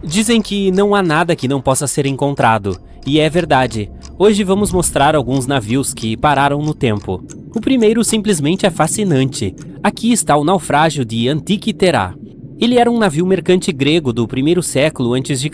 Dizem que não há nada que não possa ser encontrado, e é verdade. Hoje vamos mostrar alguns navios que pararam no tempo. O primeiro simplesmente é fascinante. Aqui está o naufrágio de Antikythera. Ele era um navio mercante grego do 1º século a.C.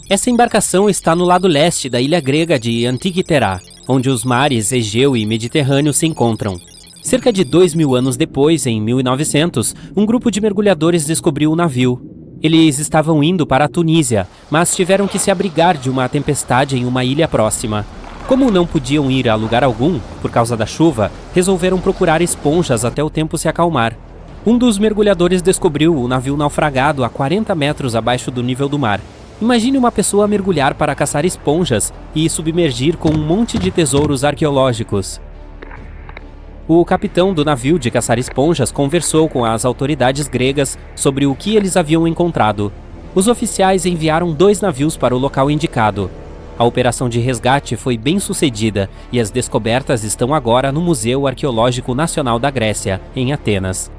Essa embarcação está no lado leste da ilha grega de Antikythera, onde os mares Egeu e Mediterrâneo se encontram. Cerca de 2000 anos depois, em 1900, um grupo de mergulhadores descobriu o navio. Eles estavam indo para a Tunísia, mas tiveram que se abrigar de uma tempestade em uma ilha próxima. Como não podiam ir a lugar algum, por causa da chuva, resolveram procurar esponjas até o tempo se acalmar. Um dos mergulhadores descobriu o navio naufragado a 40 metros abaixo do nível do mar. Imagine uma pessoa mergulhar para caçar esponjas e submergir com um monte de tesouros arqueológicos. O capitão do navio de caçar esponjas conversou com as autoridades gregas sobre o que eles haviam encontrado. Os oficiais enviaram 2 navios para o local indicado. A operação de resgate foi bem sucedida e as descobertas estão agora no Museu Arqueológico Nacional da Grécia, em Atenas.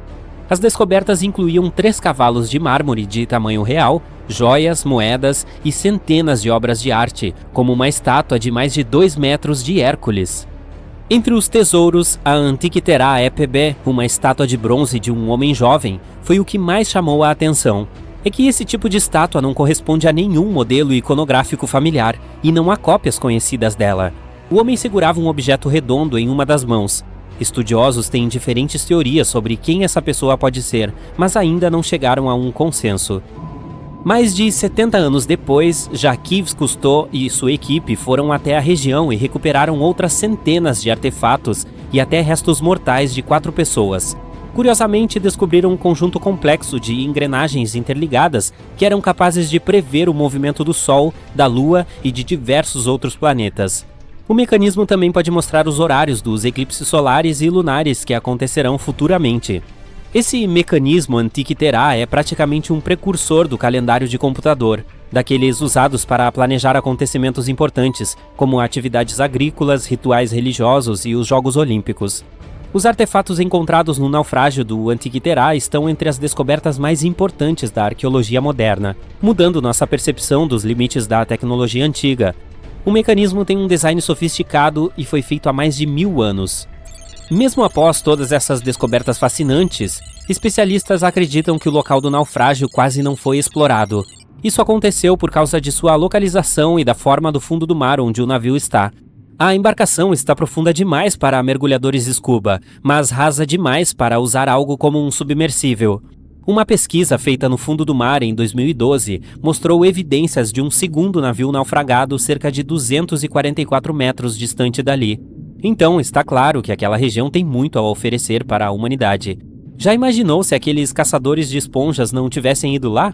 As descobertas incluíam 3 cavalos de mármore de tamanho real, joias, moedas e centenas de obras de arte, como uma estátua de mais de 2 metros de Hércules. Entre os tesouros, a Antikythera Epebe, uma estátua de bronze de um homem jovem, foi o que mais chamou a atenção. É que esse tipo de estátua não corresponde a nenhum modelo iconográfico familiar, e não há cópias conhecidas dela. O homem segurava um objeto redondo em uma das mãos. Estudiosos têm diferentes teorias sobre quem essa pessoa pode ser, mas ainda não chegaram a um consenso. Mais de 70 anos depois, Jacques Cousteau e sua equipe foram até a região e recuperaram outras centenas de artefatos e até restos mortais de 4 pessoas. Curiosamente, descobriram um conjunto complexo de engrenagens interligadas que eram capazes de prever o movimento do Sol, da Lua e de diversos outros planetas. O mecanismo também pode mostrar os horários dos eclipses solares e lunares que acontecerão futuramente. Esse mecanismo Antikythera é praticamente um precursor do calendário de computador, daqueles usados para planejar acontecimentos importantes, como atividades agrícolas, rituais religiosos e os Jogos Olímpicos. Os artefatos encontrados no naufrágio do Antikythera estão entre as descobertas mais importantes da arqueologia moderna, mudando nossa percepção dos limites da tecnologia antiga. O mecanismo tem um design sofisticado e foi feito há mais de 1000 anos. Mesmo após todas essas descobertas fascinantes, especialistas acreditam que o local do naufrágio quase não foi explorado. Isso aconteceu por causa de sua localização e da forma do fundo do mar onde o navio está. A embarcação está profunda demais para mergulhadores scuba, mas rasa demais para usar algo como um submersível. Uma pesquisa feita no fundo do mar em 2012 mostrou evidências de um segundo navio naufragado cerca de 244 metros distante dali. Então, está claro que aquela região tem muito a oferecer para a humanidade. Já imaginou se aqueles caçadores de esponjas não tivessem ido lá?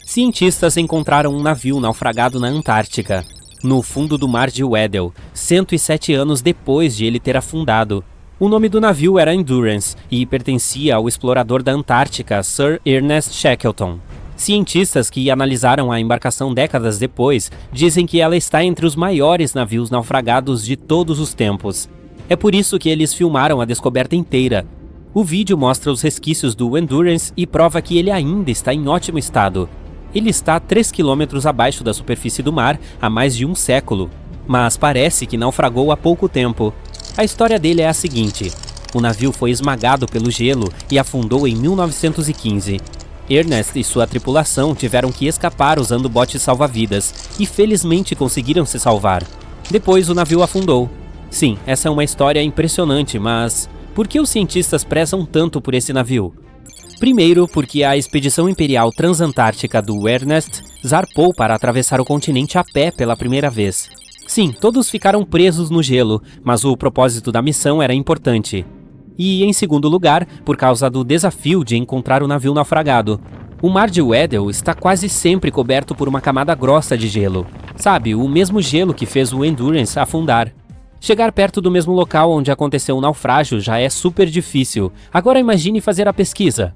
Cientistas encontraram um navio naufragado na Antártica, no fundo do mar de Weddell, 107 anos depois de ele ter afundado. O nome do navio era Endurance e pertencia ao explorador da Antártica, Sir Ernest Shackleton. Cientistas que analisaram a embarcação décadas depois dizem que ela está entre os maiores navios naufragados de todos os tempos. É por isso que eles filmaram a descoberta inteira. O vídeo mostra os resquícios do Endurance e prova que ele ainda está em ótimo estado. Ele está a 3 quilômetros abaixo da superfície do mar há mais de um século, mas parece que naufragou há pouco tempo. A história dele é a seguinte: o navio foi esmagado pelo gelo e afundou em 1915. Ernest e sua tripulação tiveram que escapar usando botes salva-vidas e felizmente conseguiram se salvar. Depois o navio afundou. Sim, essa é uma história impressionante, mas por que os cientistas prezam tanto por esse navio? Primeiro, porque a expedição imperial transantártica do Ernest zarpou para atravessar o continente a pé pela primeira vez. Sim, todos ficaram presos no gelo, mas o propósito da missão era importante. E, em segundo lugar, por causa do desafio de encontrar o navio naufragado. O mar de Weddell está quase sempre coberto por uma camada grossa de gelo. Sabe, o mesmo gelo que fez o Endurance afundar. Chegar perto do mesmo local onde aconteceu o naufrágio já é super difícil. Agora imagine fazer a pesquisa.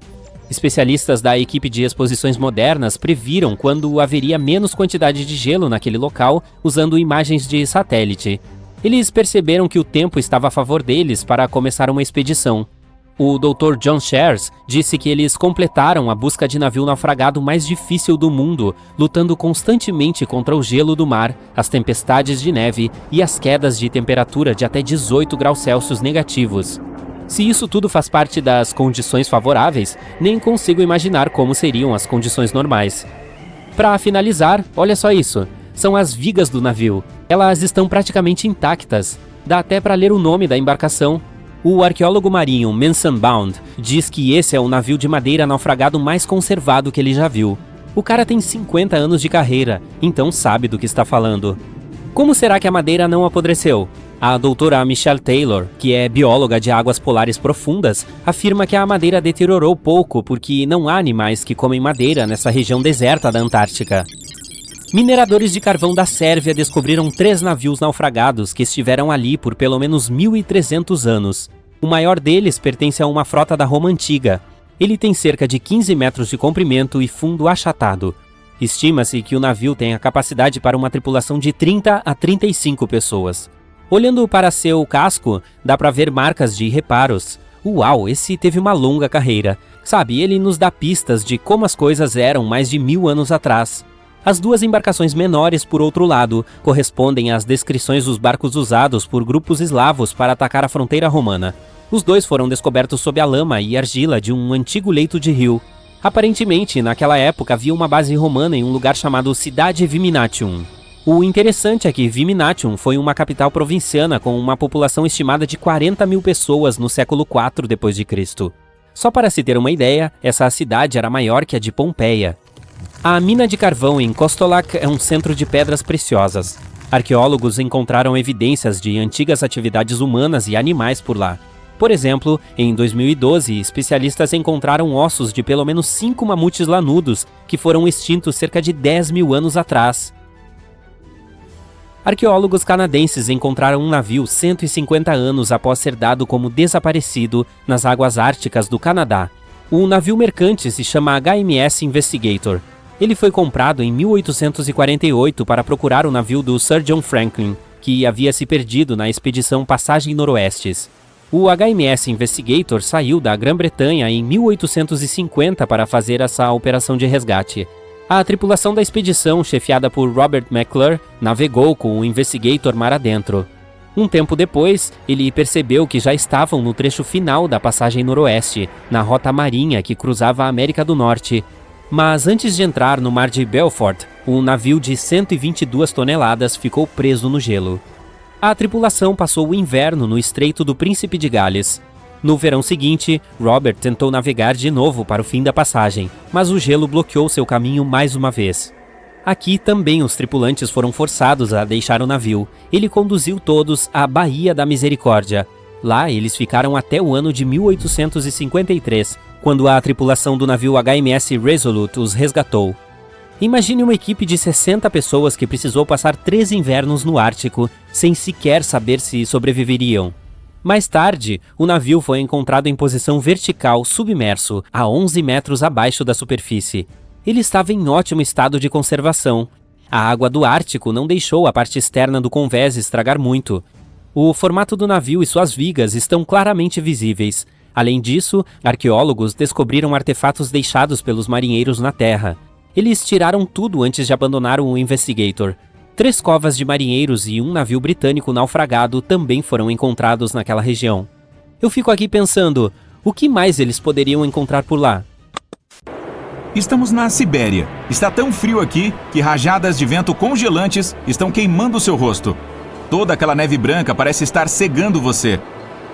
Especialistas da equipe de exposições modernas previram quando haveria menos quantidade de gelo naquele local usando imagens de satélite. Eles perceberam que o tempo estava a favor deles para começar uma expedição. O Dr. John Shears disse que eles completaram a busca de navio naufragado mais difícil do mundo, lutando constantemente contra o gelo do mar, as tempestades de neve e as quedas de temperatura de até 18 graus Celsius negativos. Se isso tudo faz parte das condições favoráveis, nem consigo imaginar como seriam as condições normais. Para finalizar, olha só isso. São as vigas do navio. Elas estão praticamente intactas. Dá até para ler o nome da embarcação. O arqueólogo marinho Manson Bound diz que esse é o navio de madeira naufragado mais conservado que ele já viu. O cara tem 50 anos de carreira, então sabe do que está falando. Como será que a madeira não apodreceu? A doutora Michelle Taylor, que é bióloga de águas polares profundas, afirma que a madeira deteriorou pouco porque não há animais que comem madeira nessa região deserta da Antártica. Mineradores de carvão da Sérvia descobriram 3 navios naufragados que estiveram ali por pelo menos 1.300 anos. O maior deles pertence a uma frota da Roma Antiga. Ele tem cerca de 15 metros de comprimento e fundo achatado. Estima-se que o navio tem a capacidade para uma tripulação de 30 a 35 pessoas. Olhando para seu casco, dá para ver marcas de reparos. Uau, esse teve uma longa carreira. Sabe, ele nos dá pistas de como as coisas eram mais de 1000 anos atrás. As 2 embarcações menores, por outro lado, correspondem às descrições dos barcos usados por grupos eslavos para atacar a fronteira romana. Os 2 foram descobertos sob a lama e argila de um antigo leito de rio. Aparentemente, naquela época havia uma base romana em um lugar chamado Cidade Viminatium. O interessante é que Viminatium foi uma capital provinciana com uma população estimada de 40 mil pessoas no século IV d.C. Só para se ter uma ideia, essa cidade era maior que a de Pompeia. A mina de carvão em Kostolac é um centro de pedras preciosas. Arqueólogos encontraram evidências de antigas atividades humanas e animais por lá. Por exemplo, em 2012, especialistas encontraram ossos de pelo menos 5 mamutes lanudos que foram extintos cerca de 10 mil anos atrás. Arqueólogos canadenses encontraram um navio 150 anos após ser dado como desaparecido nas águas árticas do Canadá. O navio mercante se chama HMS Investigator. Ele foi comprado em 1848 para procurar o navio do Sir John Franklin, que havia se perdido na expedição Passagem Noroestes. O HMS Investigator saiu da Grã-Bretanha em 1850 para fazer essa operação de resgate. A tripulação da expedição, chefiada por Robert McClure, navegou com o Investigator mar adentro. Um tempo depois, ele percebeu que já estavam no trecho final da Passagem Noroeste, na rota marinha que cruzava a América do Norte. Mas antes de entrar no Mar de Belfort, um navio de 122 toneladas ficou preso no gelo. A tripulação passou o inverno no Estreito do Príncipe de Gales. No verão seguinte, Robert tentou navegar de novo para o fim da passagem, mas o gelo bloqueou seu caminho mais uma vez. Aqui também os tripulantes foram forçados a deixar o navio. Ele conduziu todos à Baía da Misericórdia. Lá eles ficaram até o ano de 1853, quando a tripulação do navio HMS Resolute os resgatou. Imagine uma equipe de 60 pessoas que precisou passar 3 invernos no Ártico, sem sequer saber se sobreviveriam. Mais tarde, o navio foi encontrado em posição vertical, submerso, a 11 metros abaixo da superfície. Ele estava em ótimo estado de conservação. A água do Ártico não deixou a parte externa do convés estragar muito. O formato do navio e suas vigas estão claramente visíveis. Além disso, arqueólogos descobriram artefatos deixados pelos marinheiros na terra. Eles tiraram tudo antes de abandonar o Investigator. 3 covas de marinheiros e um navio britânico naufragado também foram encontrados naquela região. Eu fico aqui pensando, o que mais eles poderiam encontrar por lá? Estamos na Sibéria. Está tão frio aqui que rajadas de vento congelantes estão queimando seu rosto. Toda aquela neve branca parece estar cegando você.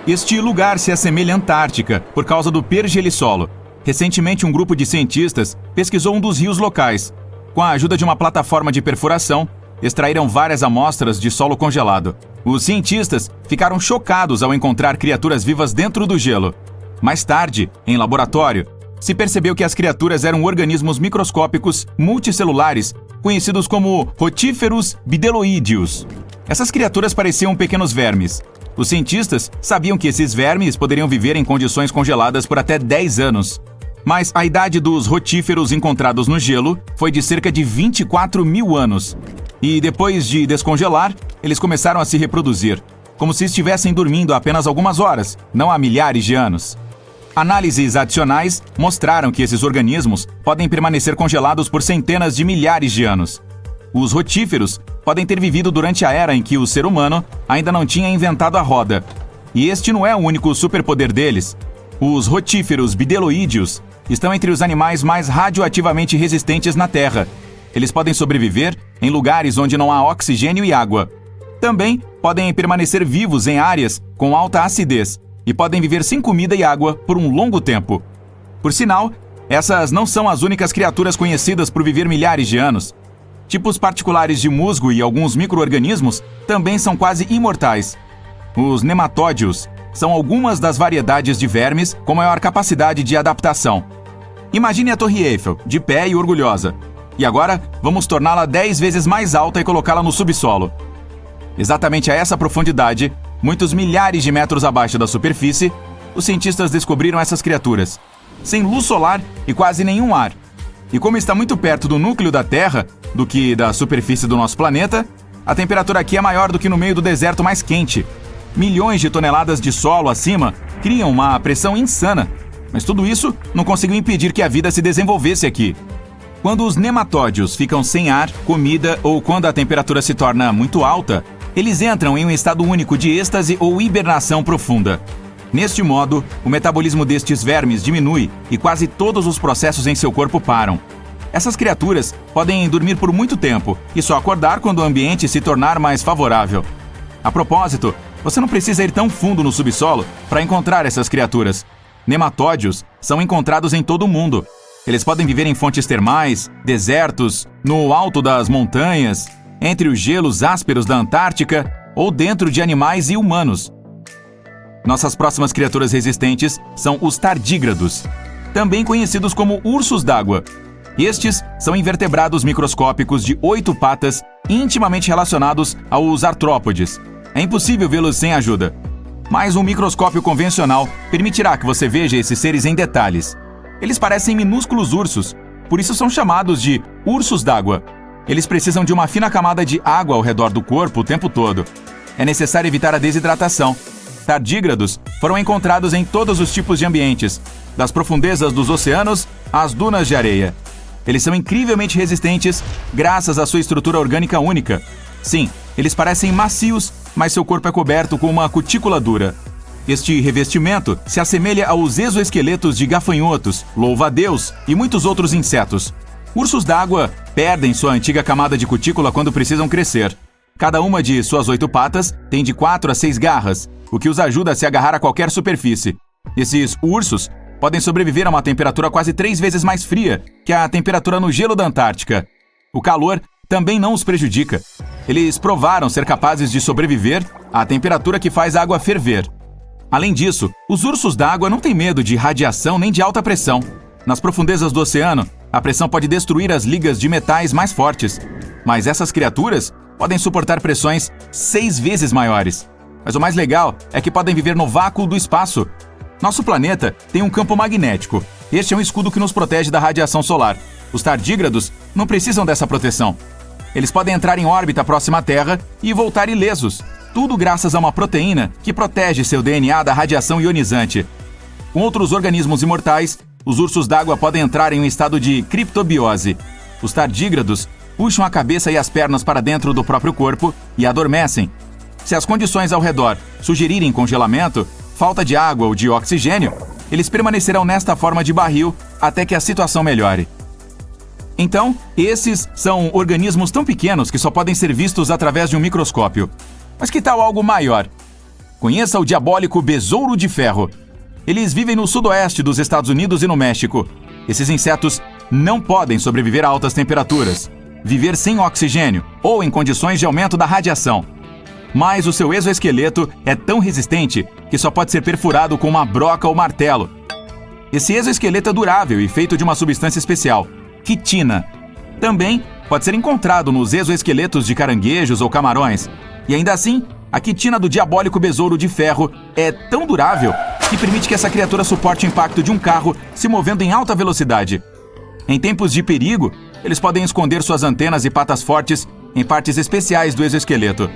Este lugar se assemelha à Antártica por causa do pergelissolo. Recentemente, um grupo de cientistas pesquisou um dos rios locais. Com a ajuda de uma plataforma de perfuração, extraíram várias amostras de solo congelado. Os cientistas ficaram chocados ao encontrar criaturas vivas dentro do gelo. Mais tarde, em laboratório, se percebeu que as criaturas eram organismos microscópicos multicelulares, conhecidos como Rotíferos bideloídeos. Essas criaturas pareciam pequenos vermes. Os cientistas sabiam que esses vermes poderiam viver em condições congeladas por até 10 anos. Mas a idade dos rotíferos encontrados no gelo foi de cerca de 24 mil anos. E depois de descongelar, eles começaram a se reproduzir, como se estivessem dormindo há apenas algumas horas, não há milhares de anos. Análises adicionais mostraram que esses organismos podem permanecer congelados por centenas de milhares de anos. Os rotíferos podem ter vivido durante a era em que o ser humano ainda não tinha inventado a roda. E este não é o único superpoder deles. Os rotíferos bideloídeos estão entre os animais mais radioativamente resistentes na Terra. Eles podem sobreviver em lugares onde não há oxigênio e água. Também podem permanecer vivos em áreas com alta acidez e podem viver sem comida e água por um longo tempo. Por sinal, essas não são as únicas criaturas conhecidas por viver milhares de anos. Tipos particulares de musgo e alguns micro-organismos também são quase imortais. Os nematódios são algumas das variedades de vermes com maior capacidade de adaptação. Imagine a Torre Eiffel, de pé e orgulhosa. E agora, vamos torná-la 10 vezes mais alta e colocá-la no subsolo. Exatamente a essa profundidade, muitos milhares de metros abaixo da superfície, os cientistas descobriram essas criaturas, sem luz solar e quase nenhum ar. E como está muito perto do núcleo da Terra, do que da superfície do nosso planeta, a temperatura aqui é maior do que no meio do deserto mais quente. Milhões de toneladas de solo acima criam uma pressão insana, mas tudo isso não conseguiu impedir que a vida se desenvolvesse aqui. Quando os nematódios ficam sem ar, comida ou quando a temperatura se torna muito alta, eles entram em um estado único de êxtase ou hibernação profunda. Neste modo, o metabolismo destes vermes diminui e quase todos os processos em seu corpo param. Essas criaturas podem dormir por muito tempo e só acordar quando o ambiente se tornar mais favorável. A propósito, você não precisa ir tão fundo no subsolo para encontrar essas criaturas. Nematódios são encontrados em todo o mundo. Eles podem viver em fontes termais, desertos, no alto das montanhas, entre os gelos ásperos da Antártica ou dentro de animais e humanos. Nossas próximas criaturas resistentes são os tardígrados, também conhecidos como ursos d'água. Estes são invertebrados microscópicos de 8 patas intimamente relacionados aos artrópodes. É impossível vê-los sem ajuda. Mas um microscópio convencional permitirá que você veja esses seres em detalhes. Eles parecem minúsculos ursos, por isso são chamados de ursos d'água. Eles precisam de uma fina camada de água ao redor do corpo o tempo todo. É necessário evitar a desidratação. Tardígrados foram encontrados em todos os tipos de ambientes, das profundezas dos oceanos às dunas de areia. Eles são incrivelmente resistentes graças à sua estrutura orgânica única. Sim, eles parecem macios, mas seu corpo é coberto com uma cutícula dura. Este revestimento se assemelha aos exoesqueletos de gafanhotos, louva-a-Deus e muitos outros insetos. Ursos d'água perdem sua antiga camada de cutícula quando precisam crescer. Cada uma de suas 8 patas tem de 4 a 6 garras, o que os ajuda a se agarrar a qualquer superfície. Esses ursos podem sobreviver a uma temperatura quase 3 vezes mais fria que a temperatura no gelo da Antártica. O calor também não os prejudica. Eles provaram ser capazes de sobreviver à temperatura que faz a água ferver. Além disso, os ursos d'água não têm medo de radiação nem de alta pressão. Nas profundezas do oceano, a pressão pode destruir as ligas de metais mais fortes. Mas essas criaturas podem suportar pressões 6 vezes maiores. Mas o mais legal é que podem viver no vácuo do espaço. Nosso planeta tem um campo magnético. Este é um escudo que nos protege da radiação solar. Os tardígrados não precisam dessa proteção. Eles podem entrar em órbita próxima à Terra e voltar ilesos. Tudo graças a uma proteína que protege seu DNA da radiação ionizante. Com outros organismos imortais, os ursos d'água podem entrar em um estado de criptobiose. Os tardígrados puxam a cabeça e as pernas para dentro do próprio corpo e adormecem. Se as condições ao redor sugerirem congelamento, falta de água ou de oxigênio, eles permanecerão nesta forma de barril até que a situação melhore. Então, esses são organismos tão pequenos que só podem ser vistos através de um microscópio. Mas que tal algo maior? Conheça o diabólico besouro de ferro. Eles vivem no sudoeste dos Estados Unidos e no México. Esses insetos não podem sobreviver a altas temperaturas, viver sem oxigênio ou em condições de aumento da radiação. Mas o seu exoesqueleto é tão resistente que só pode ser perfurado com uma broca ou martelo. Esse exoesqueleto é durável e feito de uma substância especial, quitina. Também pode ser encontrado nos exoesqueletos de caranguejos ou camarões. E ainda assim, a quitina do diabólico besouro de ferro é tão durável que permite que essa criatura suporte o impacto de um carro se movendo em alta velocidade. Em tempos de perigo, eles podem esconder suas antenas e patas fortes em partes especiais do exoesqueleto.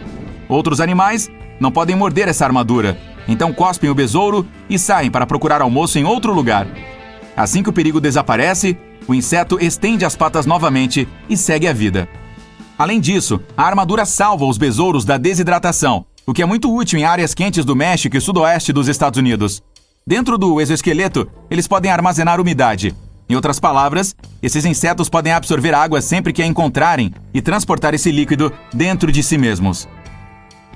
Outros animais não podem morder essa armadura. Então cospem o besouro e saem para procurar almoço em outro lugar. Assim que o perigo desaparece, o inseto estende as patas novamente e segue a vida. Além disso, a armadura salva os besouros da desidratação, o que é muito útil em áreas quentes do México e sudoeste dos Estados Unidos. Dentro do exoesqueleto, eles podem armazenar umidade. Em outras palavras, esses insetos podem absorver água sempre que a encontrarem e transportar esse líquido dentro de si mesmos.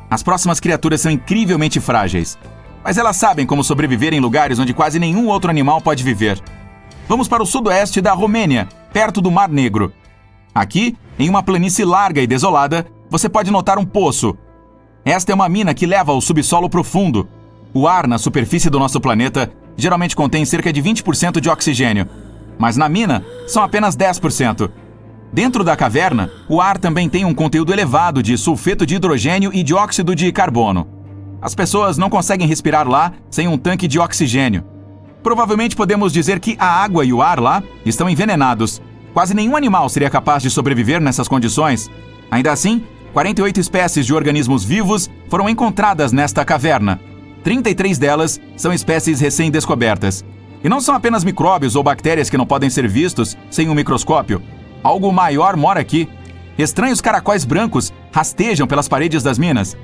As próximas criaturas são incrivelmente frágeis, mas elas sabem como sobreviver em lugares onde quase nenhum outro animal pode viver. Vamos para o sudoeste da Romênia, perto do Mar Negro. Aqui, em uma planície larga e desolada, você pode notar um poço. Esta é uma mina que leva ao subsolo profundo. O ar na superfície do nosso planeta geralmente contém cerca de 20% de oxigênio, mas na mina são apenas 10%. Dentro da caverna, o ar também tem um conteúdo elevado de sulfeto de hidrogênio e dióxido de carbono. As pessoas não conseguem respirar lá sem um tanque de oxigênio. Provavelmente podemos dizer que a água e o ar lá estão envenenados. Quase nenhum animal seria capaz de sobreviver nessas condições. Ainda assim, 48 espécies de organismos vivos foram encontradas nesta caverna. 33 delas são espécies recém-descobertas. E não são apenas micróbios ou bactérias que não podem ser vistos sem um microscópio. Algo maior mora aqui. Estranhos caracóis brancos rastejam pelas paredes das minas.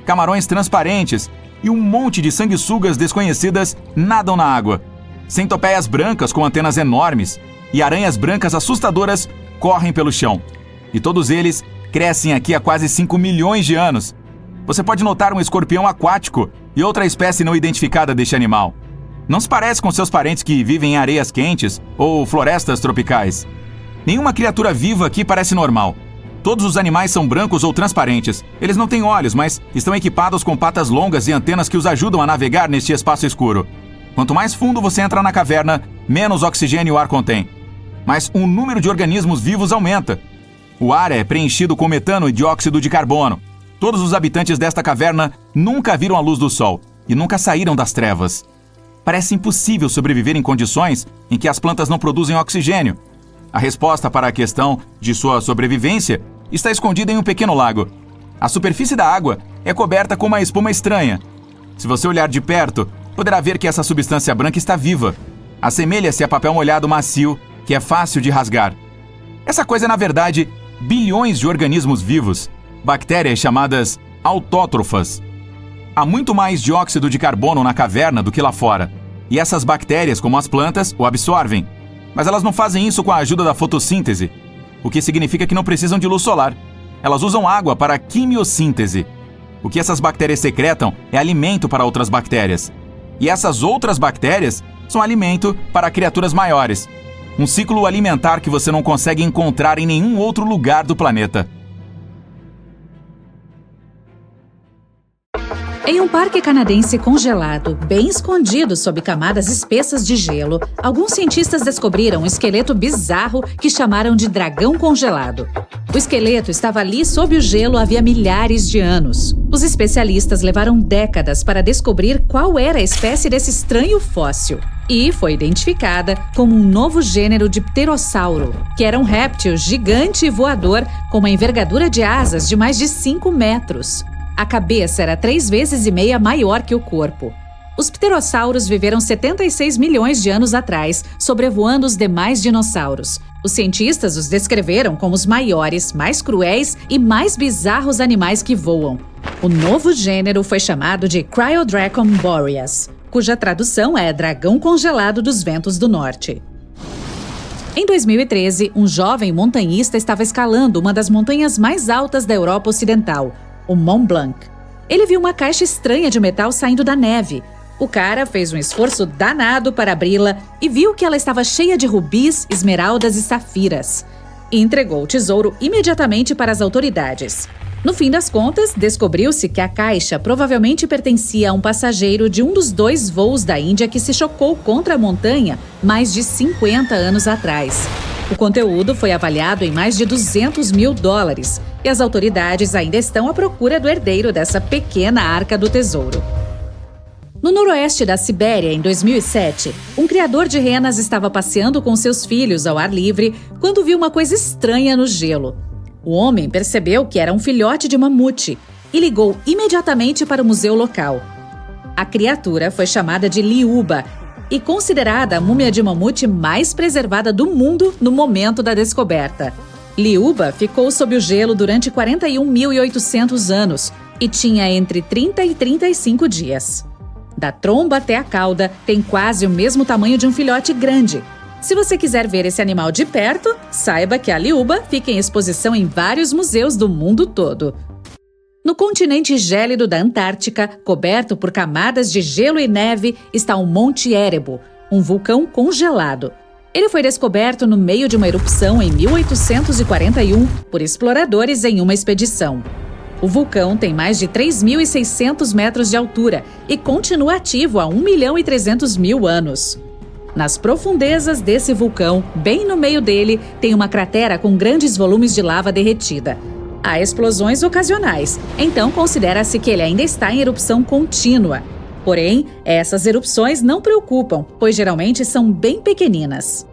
Camarões transparentes e um monte de sanguessugas desconhecidas nadam na água. Centopeias brancas com antenas enormes e aranhas brancas assustadoras correm pelo chão. E todos eles crescem aqui há quase 5 milhões de anos. Você pode notar um escorpião aquático e outra espécie não identificada deste animal. Não se parece com seus parentes que vivem em areias quentes ou florestas tropicais. Nenhuma criatura viva aqui parece normal. Todos os animais são brancos ou transparentes. Eles não têm olhos, mas estão equipados com patas longas e antenas que os ajudam a navegar neste espaço escuro. Quanto mais fundo você entra na caverna, menos oxigênio o ar contém. Mas o número de organismos vivos aumenta. O ar é preenchido com metano e dióxido de carbono. Todos os habitantes desta caverna nunca viram a luz do sol e nunca saíram das trevas. Parece impossível sobreviver em condições em que as plantas não produzem oxigênio. A resposta para a questão de sua sobrevivência está escondida em um pequeno lago. A superfície da água é coberta com uma espuma estranha. Se você olhar de perto, poderá ver que essa substância branca está viva. Assemelha-se a papel molhado macio, que é fácil de rasgar. Essa coisa é, na verdade, bilhões de organismos vivos, bactérias chamadas autótrofas. Há muito mais dióxido de carbono na caverna do que lá fora, e essas bactérias, como as plantas, o absorvem. Mas elas não fazem isso com a ajuda da fotossíntese, o que significa que não precisam de luz solar. Elas usam água para a quimiossíntese. O que essas bactérias secretam é alimento para outras bactérias. E essas outras bactérias são alimento para criaturas maiores. Um ciclo alimentar que você não consegue encontrar em nenhum outro lugar do planeta. Em um parque canadense congelado, bem escondido sob camadas espessas de gelo, alguns cientistas descobriram um esqueleto bizarro que chamaram de dragão congelado. O esqueleto estava ali sob o gelo havia milhares de anos. Os especialistas levaram décadas para descobrir qual era a espécie desse estranho fóssil. E foi identificada como um novo gênero de pterossauro, que era um réptil gigante e voador com uma envergadura de asas de mais de 5 metros. A cabeça era 3,5 vezes maior que o corpo. Os pterossauros viveram 76 milhões de anos atrás, sobrevoando os demais dinossauros. Os cientistas os descreveram como os maiores, mais cruéis e mais bizarros animais que voam. O novo gênero foi chamado de Cryodracon boreas, cuja tradução é dragão congelado dos ventos do norte. Em 2013, um jovem montanhista estava escalando uma das montanhas mais altas da Europa Ocidental, o Mont Blanc. Ele viu uma caixa estranha de metal saindo da neve. O cara fez um esforço danado para abri-la e viu que ela estava cheia de rubis, esmeraldas e safiras. E entregou o tesouro imediatamente para as autoridades. No fim das contas, descobriu-se que a caixa provavelmente pertencia a um passageiro de um dos 2 voos da Índia que se chocou contra a montanha mais de 50 anos atrás. O conteúdo foi avaliado em mais de $200 mil e as autoridades ainda estão à procura do herdeiro dessa pequena arca do tesouro. No noroeste da Sibéria, em 2007, um criador de renas estava passeando com seus filhos ao ar livre quando viu uma coisa estranha no gelo. O homem percebeu que era um filhote de mamute e ligou imediatamente para o museu local. A criatura foi chamada de Liuba e considerada a múmia de mamute mais preservada do mundo no momento da descoberta. Liuba ficou sob o gelo durante 41.800 anos e tinha entre 30 e 35 dias. Da tromba até a cauda, tem quase o mesmo tamanho de um filhote grande. Se você quiser ver esse animal de perto, saiba que a Liuba fica em exposição em vários museus do mundo todo. No continente gélido da Antártica, coberto por camadas de gelo e neve, está o Monte Erebo, um vulcão congelado. Ele foi descoberto no meio de uma erupção em 1841 por exploradores em uma expedição. O vulcão tem mais de 3.600 metros de altura e continua ativo há 1.300.000 anos. Nas profundezas desse vulcão, bem no meio dele, tem uma cratera com grandes volumes de lava derretida. Há explosões ocasionais, então considera-se que ele ainda está em erupção contínua. Porém, essas erupções não preocupam, pois geralmente são bem pequeninas.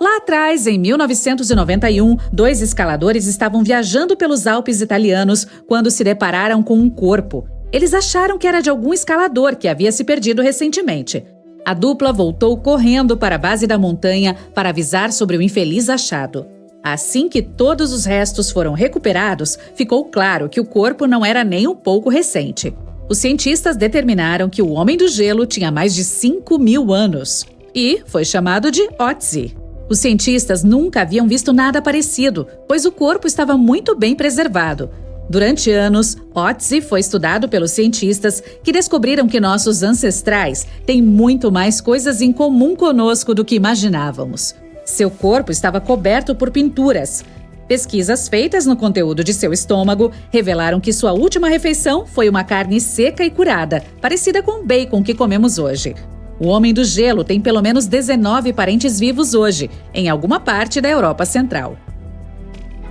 Lá atrás, em 1991, 2 escaladores estavam viajando pelos Alpes italianos quando se depararam com um corpo. Eles acharam que era de algum escalador que havia se perdido recentemente. A dupla voltou correndo para a base da montanha para avisar sobre o infeliz achado. Assim que todos os restos foram recuperados, ficou claro que o corpo não era nem um pouco recente. Os cientistas determinaram que o Homem do Gelo tinha mais de 5.000 anos e foi chamado de Otzi. Os cientistas nunca haviam visto nada parecido, pois o corpo estava muito bem preservado. Durante anos, Otzi foi estudado pelos cientistas que descobriram que nossos ancestrais têm muito mais coisas em comum conosco do que imaginávamos. Seu corpo estava coberto por pinturas. Pesquisas feitas no conteúdo de seu estômago revelaram que sua última refeição foi uma carne seca e curada, parecida com o bacon que comemos hoje. O Homem do Gelo tem pelo menos 19 parentes vivos hoje, em alguma parte da Europa Central.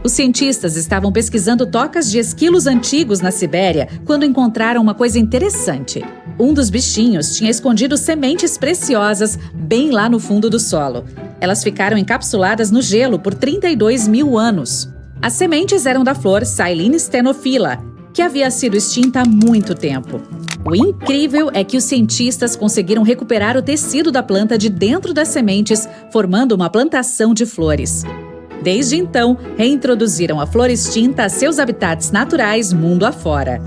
Os cientistas estavam pesquisando tocas de esquilos antigos na Sibéria quando encontraram uma coisa interessante. Um dos bichinhos tinha escondido sementes preciosas bem lá no fundo do solo. Elas ficaram encapsuladas no gelo por 32.000 anos. As sementes eram da flor Silene stenophila, que havia sido extinta há muito tempo. O incrível é que os cientistas conseguiram recuperar o tecido da planta de dentro das sementes, formando uma plantação de flores. Desde então, reintroduziram a flor extinta a seus habitats naturais mundo afora.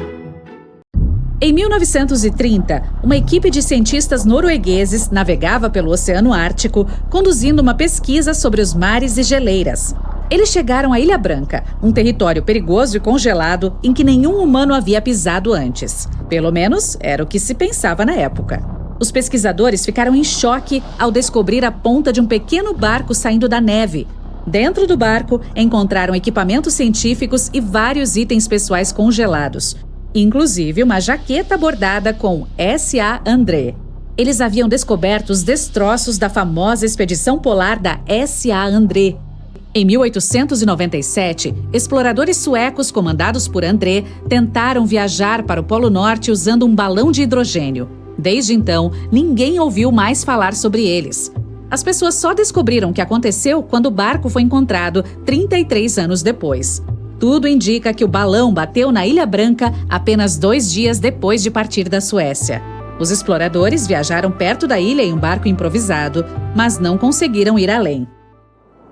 Em 1930, uma equipe de cientistas noruegueses navegava pelo Oceano Ártico, conduzindo uma pesquisa sobre os mares e geleiras. Eles chegaram à Ilha Branca, um território perigoso e congelado em que nenhum humano havia pisado antes. Pelo menos, era o que se pensava na época. Os pesquisadores ficaram em choque ao descobrir a ponta de um pequeno barco saindo da neve. Dentro do barco, encontraram equipamentos científicos e vários itens pessoais congelados, inclusive uma jaqueta bordada com S.A. André. Eles haviam descoberto os destroços da famosa expedição polar da S.A. André. Em 1897, exploradores suecos comandados por André tentaram viajar para o Polo Norte usando um balão de hidrogênio. Desde então, ninguém ouviu mais falar sobre eles. As pessoas só descobriram o que aconteceu quando o barco foi encontrado 33 anos depois. Tudo indica que o balão bateu na Ilha Branca apenas 2 dias depois de partir da Suécia. Os exploradores viajaram perto da ilha em um barco improvisado, mas não conseguiram ir além.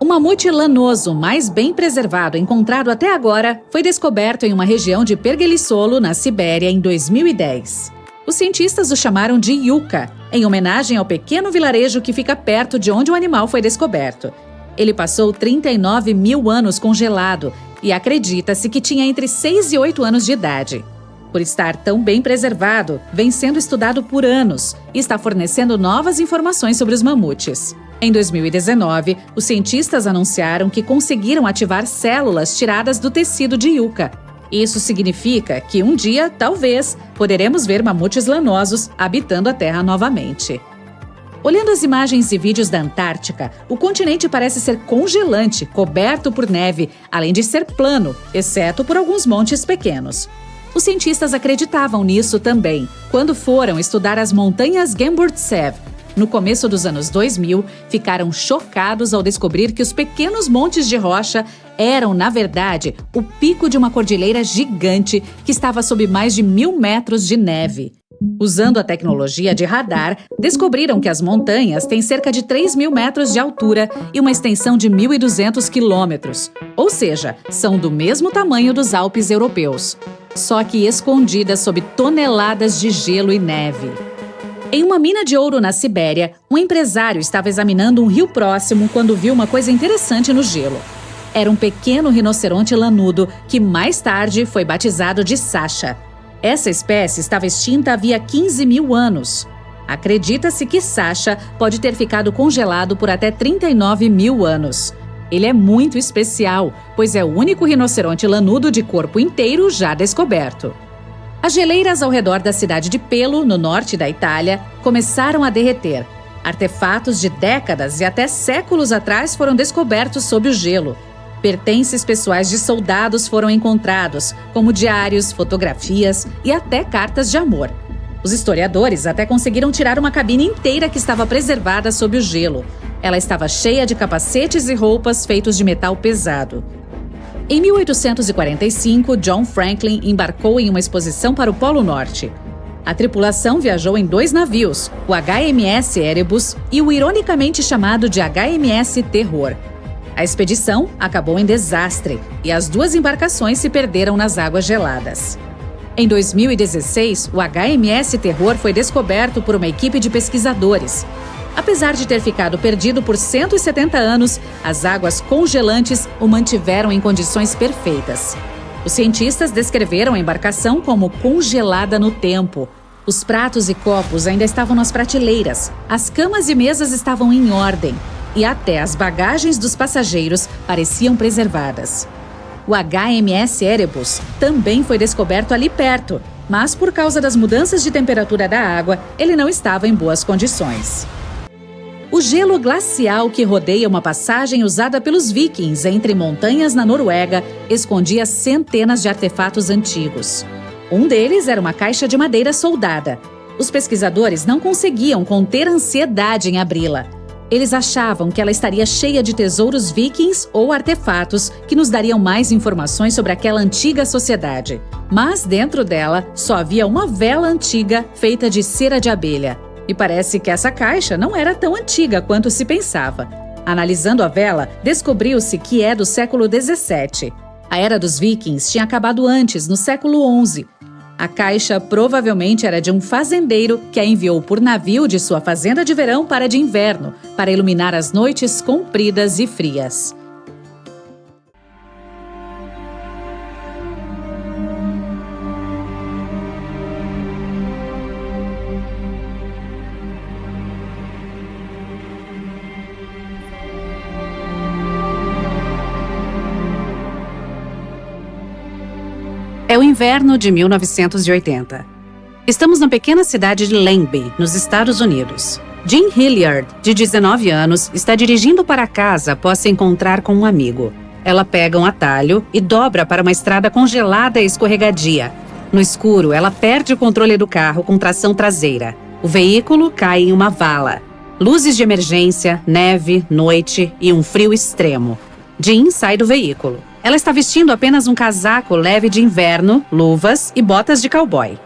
O mamute lanoso mais bem preservado encontrado até agora foi descoberto em uma região de Pergelissolo, na Sibéria, em 2010. Os cientistas o chamaram de Yucca, em homenagem ao pequeno vilarejo que fica perto de onde o animal foi descoberto. Ele passou 39.000 anos congelado e acredita-se que tinha entre 6 e 8 anos de idade. Por estar tão bem preservado, vem sendo estudado por anos e está fornecendo novas informações sobre os mamutes. Em 2019, os cientistas anunciaram que conseguiram ativar células tiradas do tecido de Yucca. Isso significa que um dia, talvez, poderemos ver mamutes lanosos habitando a Terra novamente. Olhando as imagens e vídeos da Antártica, o continente parece ser congelante, coberto por neve, além de ser plano, exceto por alguns montes pequenos. Os cientistas acreditavam nisso também, quando foram estudar as montanhas Gemburtsev. No começo dos anos 2000, ficaram chocados ao descobrir que os pequenos montes de rocha eram, na verdade, o pico de uma cordilheira gigante que estava sob mais de 1.000 metros de neve. Usando a tecnologia de radar, descobriram que as montanhas têm cerca de 3.000 metros de altura e uma extensão de 1.200 quilômetros. Ou seja, são do mesmo tamanho dos Alpes europeus, só que escondidas sob toneladas de gelo e neve. Em uma mina de ouro na Sibéria, um empresário estava examinando um rio próximo quando viu uma coisa interessante no gelo. Era um pequeno rinoceronte lanudo que mais tarde foi batizado de Sasha. Essa espécie estava extinta havia 15.000 anos. Acredita-se que Sasha pode ter ficado congelado por até 39.000 anos. Ele é muito especial, pois é o único rinoceronte lanudo de corpo inteiro já descoberto. As geleiras ao redor da cidade de Pelo, no norte da Itália, começaram a derreter. Artefatos de décadas e até séculos atrás foram descobertos sob o gelo. Pertences pessoais de soldados foram encontrados, como diários, fotografias e até cartas de amor. Os historiadores até conseguiram tirar uma cabine inteira que estava preservada sob o gelo. Ela estava cheia de capacetes e roupas feitos de metal pesado. Em 1845, John Franklin embarcou em uma expedição para o Polo Norte. A tripulação viajou em 2 navios, o HMS Erebus e o ironicamente chamado de HMS Terror. A expedição acabou em desastre e as 2 embarcações se perderam nas águas geladas. Em 2016, o HMS Terror foi descoberto por uma equipe de pesquisadores. Apesar de ter ficado perdido por 170 anos, as águas congelantes o mantiveram em condições perfeitas. Os cientistas descreveram a embarcação como congelada no tempo. Os pratos e copos ainda estavam nas prateleiras, as camas e mesas estavam em ordem, e até as bagagens dos passageiros pareciam preservadas. O HMS Erebus também foi descoberto ali perto, mas por causa das mudanças de temperatura da água, ele não estava em boas condições. O gelo glacial que rodeia uma passagem usada pelos vikings entre montanhas na Noruega escondia centenas de artefatos antigos. Um deles era uma caixa de madeira soldada. Os pesquisadores não conseguiam conter a ansiedade em abri-la. Eles achavam que ela estaria cheia de tesouros vikings ou artefatos que nos dariam mais informações sobre aquela antiga sociedade. Mas dentro dela só havia uma vela antiga feita de cera de abelha. E parece que essa caixa não era tão antiga quanto se pensava. Analisando a vela, descobriu-se que é do século XVII. A Era dos Vikings tinha acabado antes, no século XI. A caixa provavelmente era de um fazendeiro que a enviou por navio de sua fazenda de verão para a de inverno, para iluminar as noites compridas e frias. É o inverno de 1980. Estamos na pequena cidade de Langby, nos Estados Unidos. Jean Hilliard, de 19 anos, está dirigindo para casa após se encontrar com um amigo. Ela pega um atalho e dobra para uma estrada congelada e escorregadia. No escuro, ela perde o controle do carro com tração traseira. O veículo cai em uma vala. Luzes de emergência, neve, noite e um frio extremo. Jean sai do veículo. Ela está vestindo apenas um casaco leve de inverno, luvas e botas de cowboy.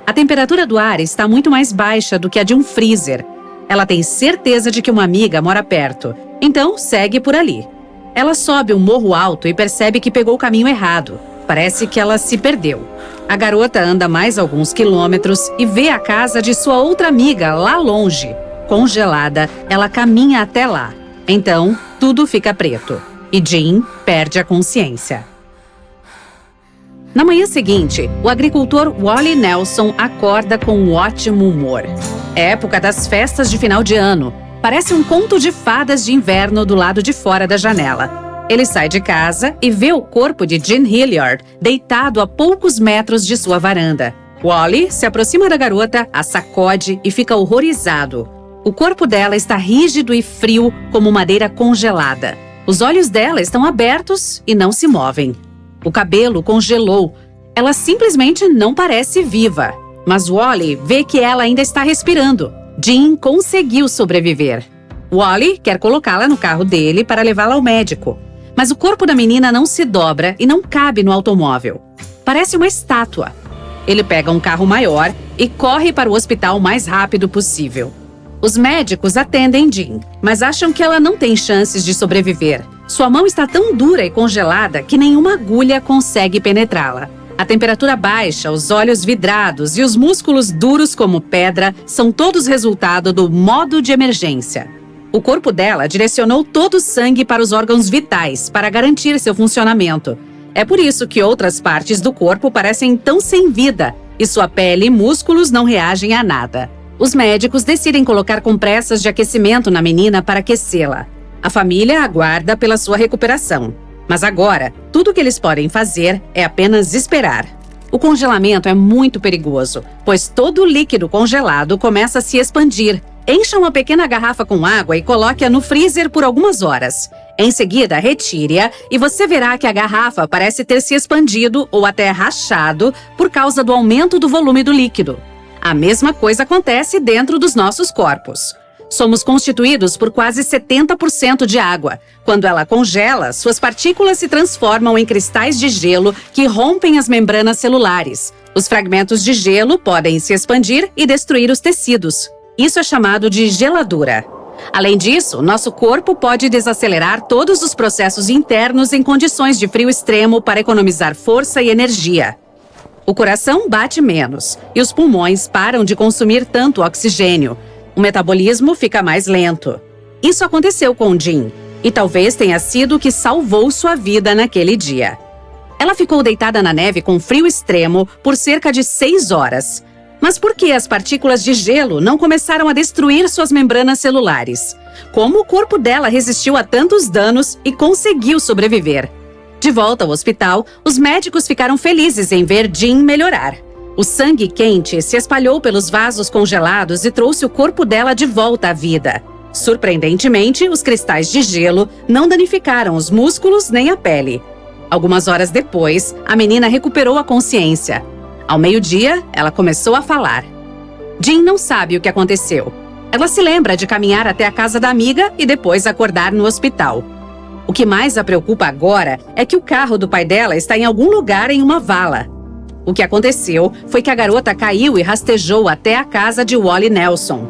A temperatura do ar está muito mais baixa do que a de um freezer. Ela tem certeza de que uma amiga mora perto, então segue por ali. Ela sobe um morro alto e percebe que pegou o caminho errado. Parece que ela se perdeu. A garota anda mais alguns quilômetros e vê a casa de sua outra amiga lá longe. Congelada, ela caminha até lá. Então, tudo fica preto. E Jean perde a consciência. Na manhã seguinte, o agricultor Wally Nelson acorda com um ótimo humor. É época das festas de final de ano. Parece um conto de fadas de inverno do lado de fora da janela. Ele sai de casa e vê o corpo de Jean Hilliard deitado a poucos metros de sua varanda. Wally se aproxima da garota, a sacode e fica horrorizado. O corpo dela está rígido e frio como madeira congelada. Os olhos dela estão abertos e não se movem. O cabelo congelou. Ela simplesmente não parece viva. Mas Wally vê que ela ainda está respirando. Jean conseguiu sobreviver. Wally quer colocá-la no carro dele para levá-la ao médico. Mas o corpo da menina não se dobra e não cabe no automóvel. Parece uma estátua. Ele pega um carro maior e corre para o hospital o mais rápido possível. Os médicos atendem Jean, mas acham que ela não tem chances de sobreviver. Sua mão está tão dura e congelada que nenhuma agulha consegue penetrá-la. A temperatura baixa, os olhos vidrados e os músculos duros como pedra são todos resultado do modo de emergência. O corpo dela direcionou todo o sangue para os órgãos vitais para garantir seu funcionamento. É por isso que outras partes do corpo parecem tão sem vida e sua pele e músculos não reagem a nada. Os médicos decidem colocar compressas de aquecimento na menina para aquecê-la. A família aguarda pela sua recuperação. Mas agora, tudo o que eles podem fazer é apenas esperar. O congelamento é muito perigoso, pois todo o líquido congelado começa a se expandir. Encha uma pequena garrafa com água e coloque-a no freezer por algumas horas. Em seguida, retire-a e você verá que a garrafa parece ter se expandido ou até rachado por causa do aumento do volume do líquido. A mesma coisa acontece dentro dos nossos corpos. Somos constituídos por quase 70% de água. Quando ela congela, suas partículas se transformam em cristais de gelo que rompem as membranas celulares. Os fragmentos de gelo podem se expandir e destruir os tecidos. Isso é chamado de geladura. Além disso, nosso corpo pode desacelerar todos os processos internos em condições de frio extremo para economizar força e energia. O coração bate menos e os pulmões param de consumir tanto oxigênio. O metabolismo fica mais lento. Isso aconteceu com Jean, e talvez tenha sido o que salvou sua vida naquele dia. Ela ficou deitada na neve com frio extremo por cerca de 6 horas. Mas por que as partículas de gelo não começaram a destruir suas membranas celulares? Como o corpo dela resistiu a tantos danos e conseguiu sobreviver? De volta ao hospital, os médicos ficaram felizes em ver Jean melhorar. O sangue quente se espalhou pelos vasos congelados e trouxe o corpo dela de volta à vida. Surpreendentemente, os cristais de gelo não danificaram os músculos nem a pele. Algumas horas depois, a menina recuperou a consciência. Ao meio-dia, ela começou a falar. Jean não sabe o que aconteceu. Ela se lembra de caminhar até a casa da amiga e depois acordar no hospital. O que mais a preocupa agora é que o carro do pai dela está em algum lugar em uma vala. O que aconteceu foi que a garota caiu e rastejou até a casa de Wally Nelson.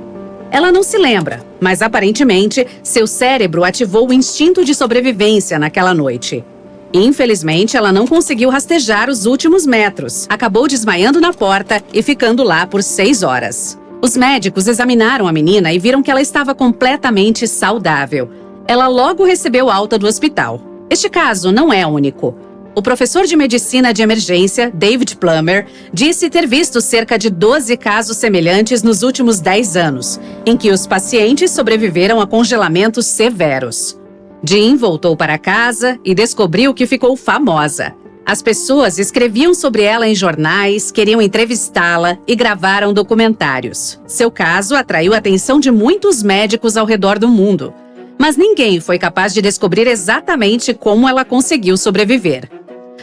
Ela não se lembra, mas aparentemente seu cérebro ativou o instinto de sobrevivência naquela noite. Infelizmente, ela não conseguiu rastejar os últimos metros. Acabou desmaiando na porta e ficando lá por 6 horas. Os médicos examinaram a menina e viram que ela estava completamente saudável. Ela logo recebeu alta do hospital. Este caso não é único. O professor de medicina de emergência, David Plummer, disse ter visto cerca de 12 casos semelhantes nos últimos 10 anos, em que os pacientes sobreviveram a congelamentos severos. Jean voltou para casa e descobriu que ficou famosa. As pessoas escreviam sobre ela em jornais, queriam entrevistá-la e gravaram documentários. Seu caso atraiu a atenção de muitos médicos ao redor do mundo. Mas ninguém foi capaz de descobrir exatamente como ela conseguiu sobreviver.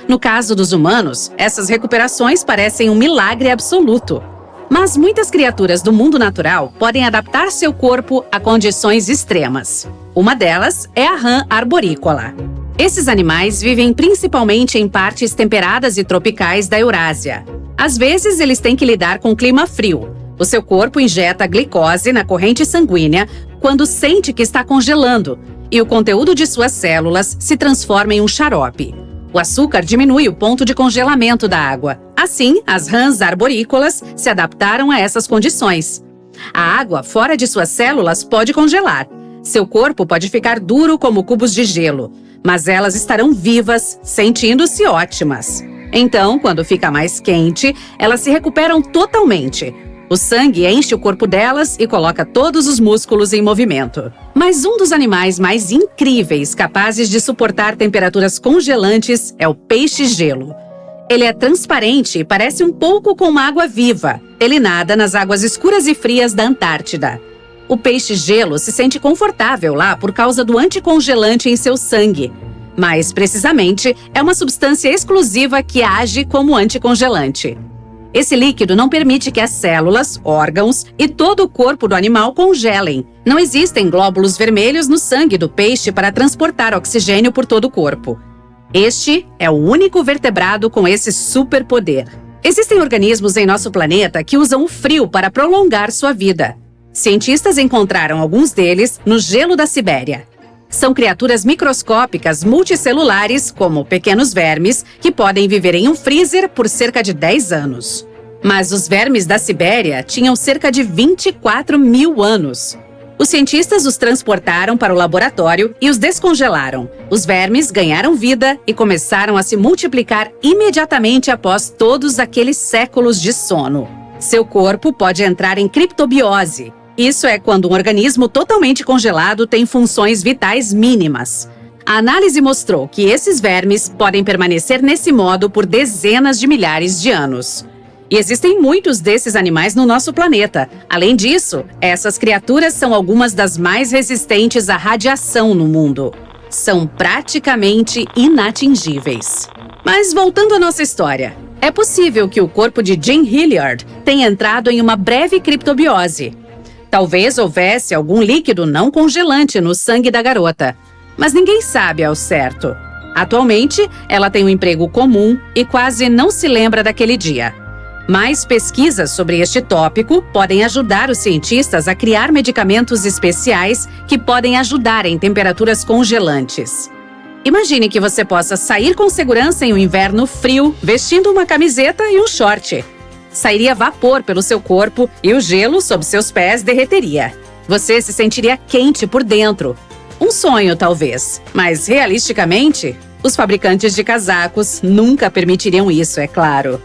No caso dos humanos, essas recuperações parecem um milagre absoluto. Mas muitas criaturas do mundo natural podem adaptar seu corpo a condições extremas. Uma delas é a rã arborícola. Esses animais vivem principalmente em partes temperadas e tropicais da Eurásia. Às vezes, eles têm que lidar com clima frio. O seu corpo injeta glicose na corrente sanguínea quando sente que está congelando, e o conteúdo de suas células se transforma em um xarope. O açúcar diminui o ponto de congelamento da água. Assim, as rãs arborícolas se adaptaram a essas condições. A água fora de suas células pode congelar. Seu corpo pode ficar duro como cubos de gelo, mas elas estarão vivas, sentindo-se ótimas. Então, quando fica mais quente, elas se recuperam totalmente. O sangue enche o corpo delas e coloca todos os músculos em movimento. Mas um dos animais mais incríveis capazes de suportar temperaturas congelantes é o peixe-gelo. Ele é transparente e parece um pouco com uma água viva. Ele nada nas águas escuras e frias da Antártida. O peixe-gelo se sente confortável lá por causa do anticongelante em seu sangue. Mais precisamente, é uma substância exclusiva que age como anticongelante. Esse líquido não permite que as células, órgãos e todo o corpo do animal congelem. Não existem glóbulos vermelhos no sangue do peixe para transportar oxigênio por todo o corpo. Este é o único vertebrado com esse superpoder. Existem organismos em nosso planeta que usam o frio para prolongar sua vida. Cientistas encontraram alguns deles no gelo da Sibéria. São criaturas microscópicas multicelulares, como pequenos vermes, que podem viver em um freezer por cerca de 10 anos. Mas os vermes da Sibéria tinham cerca de 24 mil anos. Os cientistas os transportaram para o laboratório e os descongelaram. Os vermes ganharam vida e começaram a se multiplicar imediatamente após todos aqueles séculos de sono. Seu corpo pode entrar em criptobiose. Isso é quando um organismo totalmente congelado tem funções vitais mínimas. A análise mostrou que esses vermes podem permanecer nesse modo por dezenas de milhares de anos. E existem muitos desses animais no nosso planeta. Além disso, essas criaturas são algumas das mais resistentes à radiação no mundo. São praticamente inatingíveis. Mas voltando à nossa história, é possível que o corpo de Jean Hilliard tenha entrado em uma breve criptobiose. Talvez houvesse algum líquido não congelante no sangue da garota, mas ninguém sabe ao certo. Atualmente, ela tem um emprego comum e quase não se lembra daquele dia. Mais pesquisas sobre este tópico podem ajudar os cientistas a criar medicamentos especiais que podem ajudar em temperaturas congelantes. Imagine que você possa sair com segurança em um inverno frio, vestindo uma camiseta e um short. Sairia vapor pelo seu corpo e o gelo sob seus pés derreteria. Você se sentiria quente por dentro. Um sonho, talvez, mas realisticamente, os fabricantes de casacos nunca permitiriam isso, é claro.